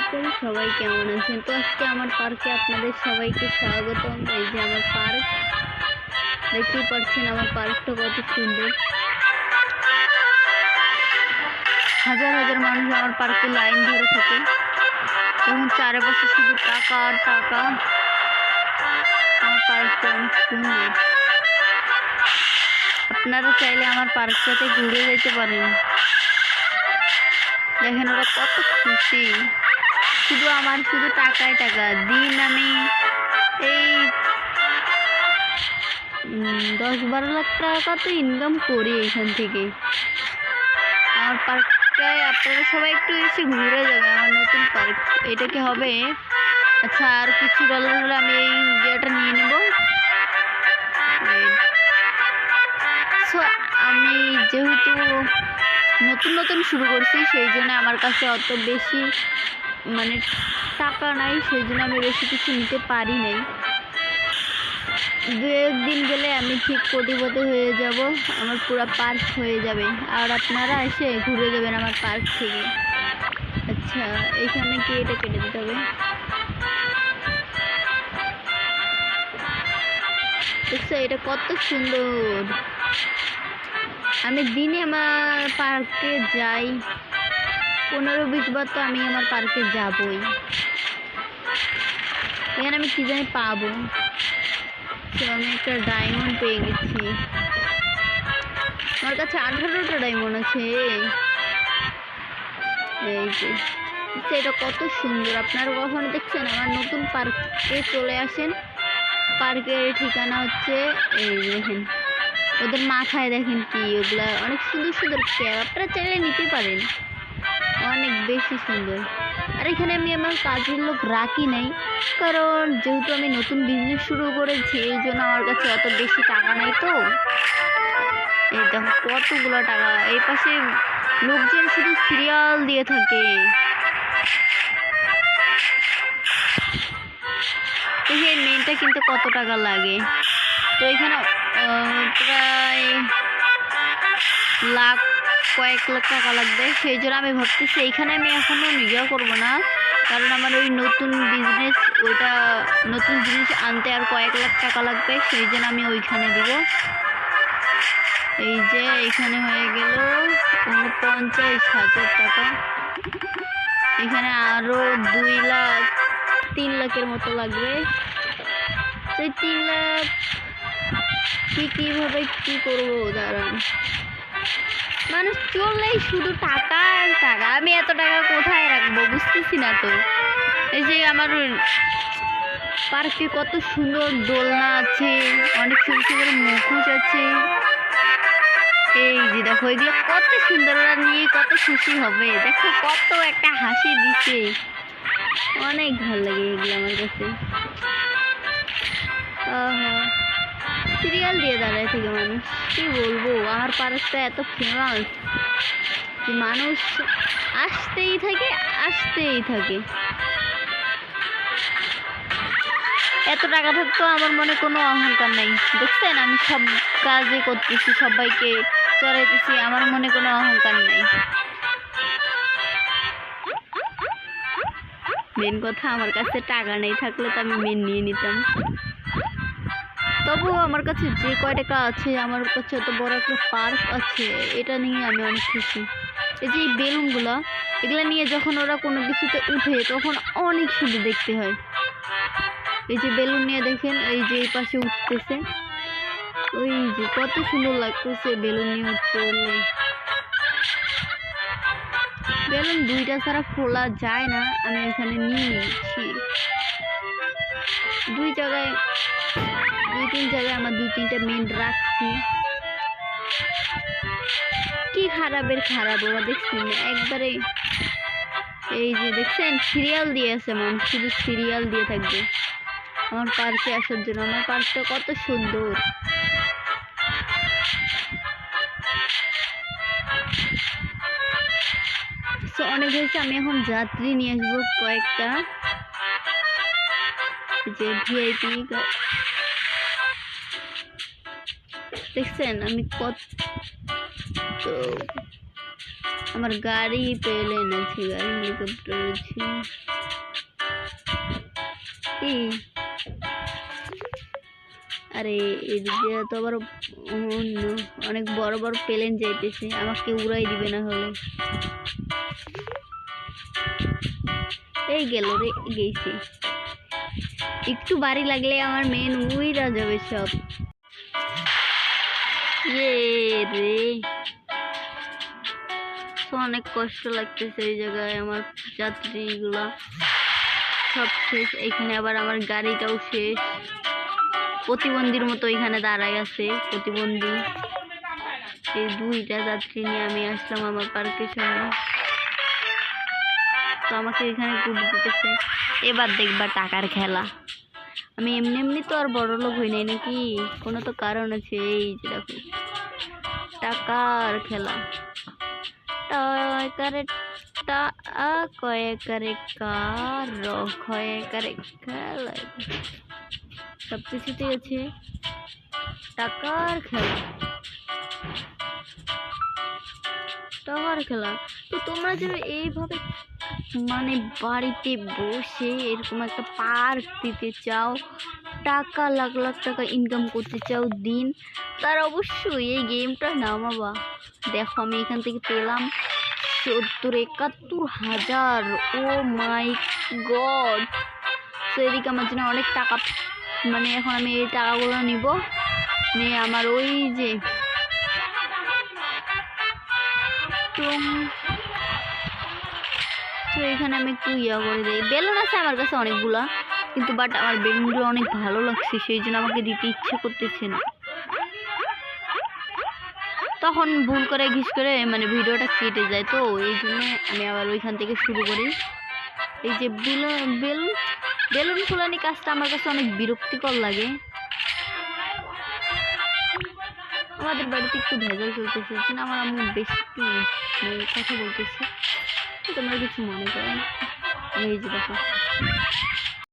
আলাইকুম, সবাই কেমন আছেন? তো আজকে আমার পার্কে আপনাদের সবাইকে স্বাগতম। এই যে আমার পার্ক, দেখতেই পাচ্ছেন আমার পার্কটা কত সুন্দর। হাজার হাজার মানুষ আমার পার্কে লাইন ধরে থাকে, এবং চারপাশে শুধু টাকা আর টাকা। আমার পার্কটা অনেক সুন্দর, আপনারা চাইলে আমার পার্কটাতে ঘুরে যেতে পারেন। দেখেন ওরা কত খুশি, শুধু টাকায় টাকা। দিন আমি এই 10-12 লাখ টাকা তো ইনকাম করি এখান থেকে। আমার পার্কটায় আপনারা সবাই একটু এসে ঘুরে যাবে। আমার নতুন পার্ক, এটা কি হবে? আচ্ছা, আর কিছু ডলার হলে আমি এই জায়গাটা নিয়ে নেব। সো আমি যেহেতু নতুন নতুন শুরু করছি, সেই জন্য আমার কাছে অত বেশি মানে টাকা নাই, সেই জন্য আমি বেশি কিছু নিতে পারি নাই। 2-1 দিন গেলে আমি ঠিক কোটিপতি হয়ে যাব, আমার পুরো পার্ক হয়ে যাবে, আর আপনারা এসে ঘুরে যাবেন আমার পার্ক থেকে। আচ্ছা, এখানে কি এটা কেটে দিতে হবে? দেখছো এটা কত সুন্দর। আমি দিনে আমার পার্কে যাই 15-20 বার, তো আমি আমার পার্কে যাবই। এখানে আমি কি জানি পাবো। তো আমি একটা ডায়মন্ড পেয়ে গেছি। আমার কাছে 18টা ডায়মন্ড আছে। এই যে এটা কত সুন্দর, আপনারা কখনো দেখছেন? আমার নতুন পার্কে চলে আসেন। পার্কের ঠিকানা হচ্ছে এই দেখেন, ওদের মাথায় দেখেন কি, ওগুলা অনেক সুন্দর সুন্দর ক্যাপ, আপনারা চাইলে নিতে পারেন, অনেক বেশি সুন্দর। আর এখানে আমি আমার কাজের লোক রাখি নাই, কারণ যেহেতু আমি নতুন বিজনেস শুরু করেছি, এই জন্য আমার কাছে অত বেশি টাকা নাই। তো এই দেখো কতগুলো টাকা, এই পাশে লোকজন শুধু সিরিয়াল দিয়ে থাকে। এই মেনটা কিনতে কত টাকা লাগে? তো এখানে প্রায় কয়েক লাখ টাকা লাগবে। সেই জন্য আমি ভাবতেছি এইখানে আমি এখনো নিজেও করবো না, কারণ আমার ওই নতুন বিজনেস, ওইটা নতুন জিনিস আনতে আর কয়েক লাখ টাকা লাগবে, সেই জন্য আমি ওইখানে দিব। এই যে এখানে হয়ে গেল 49,000 টাকা। এখানে আরো 3 লাখের মতো লাগবে। সেই 3 লাখ কিভাবে কি করবো দাঁড়ান। মানুষ চললেই শুধু টাকা আর টাকা, আমি এত টাকা কোথায় রাখবো বুঝতেছি না। তো এই যে আমার পার্কে কত সুন্দর দোলনা আছে, অনেক সুন্দর সুন্দর মুখোশ আছে। এই যে দেখো এগুলো কত সুন্দর, ওরা নিয়ে কত খুশি হবে। দেখো কত একটা হাসি দিচ্ছে, অনেক ভালো লাগে এগুলো আমার কাছে। সিরিয়াল দিয়ে দাঁড়ায় থেকে মানুষ, কি বলবো, আমার পার্কটা এত ফেমাস যে মানুষ আসতেই থাকে। এত টাকা থাকতো আমার মনে কোনো অহংকার নাই। দেখছেন আমি সব কাজে করতেছি, সবাইকে চড়াইতেছি, আমার মনে কোনো অহংকার নাই। মেন কথা, আমার কাছে টাকা নেই, থাকলে তো আমি মেন নিয়ে নিতাম। তবুও আমার কাছে যে কয় টাকা আছে, আমার কাছে এত বড় একটা পার্ক আছে, এটা নিয়ে আমি অনেক খুশি। এই যে এই বেলুনগুলো, এগুলো নিয়ে যখন ওরা কোনো কিছুতে উঠে, তখন অনেক সুন্দর দেখতে হয়। এই যে বেলুন নিয়ে দেখেন, এই যে এই পাশে উঠতেছে, ওই যে কত সুন্দর লাগতেছে বেলুন নিয়ে উঠলে। বেলুন 2টা ছাড়া খোলা যায় না, আমি এখানে নিয়ে নিয়েছি। 2-3 জায়গায় আমার 2-3টা মেন রাখছি। কি খারাপ ওরা দেখছেন একবারে। এই যে দেখছেন সিরিয়াল দিয়ে আছে, মানুষ শুধু সিরিয়াল দিয়ে থাকবে আমার পার্কে আসার জন্য। আমার পার্কটা কত সুন্দর। অনেক হয়েছে, আমি এখন যাত্রী নিয়ে আসবো কয়েকটা, যে ভিআইপি। দেখছেন আমি কত আমার গাড়ি প্লেন আছে, গাড়ি হেলিকপ্টার আছে। আরে এদিকে তো আবার অন্য অনেক বড় বড় প্লেন যাইতেছে, আমাকে উড়াই দিবে না হলে। এই গেল রে, গেছে। একটু বাড়ি লাগলে আমার মেন উইরা যাবে সব। রে অনেক কষ্ট লাগতেছে এই জায়গায়, আমার যাত্রীগুলা সব শেষ। এখানে আবার আমার গাড়িটাও শেষ, প্রতিবন্ধীর মতো এখানে দাঁড়ায় আছে। প্রতিবন্ধী এই 2টা যাত্রী নিয়ে আমি আসলাম আমার পার্কের সামনে। তো আমাকে এখানে ঘুরে দিতেছে। এবার দেখবা টাকার খেলা। আমি এমনি এমনি তো আর বড় লোক হই নাই নাকি, কোনো তো কারণ আছে। এই যে দেখো টাকার খেলা। টাকারে টা কয়ে করে কার খয়ে করে খেলা, সব কিছুতে আছে টাকার খেলা। টাকার খেলা। তো তোমরা যে এইভাবে মানে বাড়িতে বসে এরকম একটা পার্ক দিতে চাও, টাকা লাখ লাখ টাকা ইনকাম করতে চাও দিন, তার অবশ্যই এই গেমটা নামাবা। দেখো আমি এখান থেকে পেলাম 70-71,000। ও মাই গড। তো এদিকে আমার জন্য অনেক টাকা, মানে এখন আমি এই টাকাগুলো নিব, নিয়ে আমার ওই যে তো এখানে আমি একটু করে দিই। বেলুন আছে আমার কাছে অনেকগুলা, কিন্তু বাট আমার বেলুনগুলো অনেক ভালো লাগছে, সেই জন্য আমাকে দিতে ইচ্ছে করতেছে না। তখন ভুল করে ঘিস করে মানে ভিডিওটা কেটে যায়, তো এই জন্য আমি আবার ওইখান থেকে শুরু করি। এই যে বেলুন ফুলানি কাজটা আমার কাছে অনেক বিরক্তিকর লাগে। আমাদের বাড়িতে একটু ভেজাল চলতেছে না, আমার আম্মু বেশি একটু কথা বলতেছে, তোমরা কিছু মনে করো। এই যে দেখো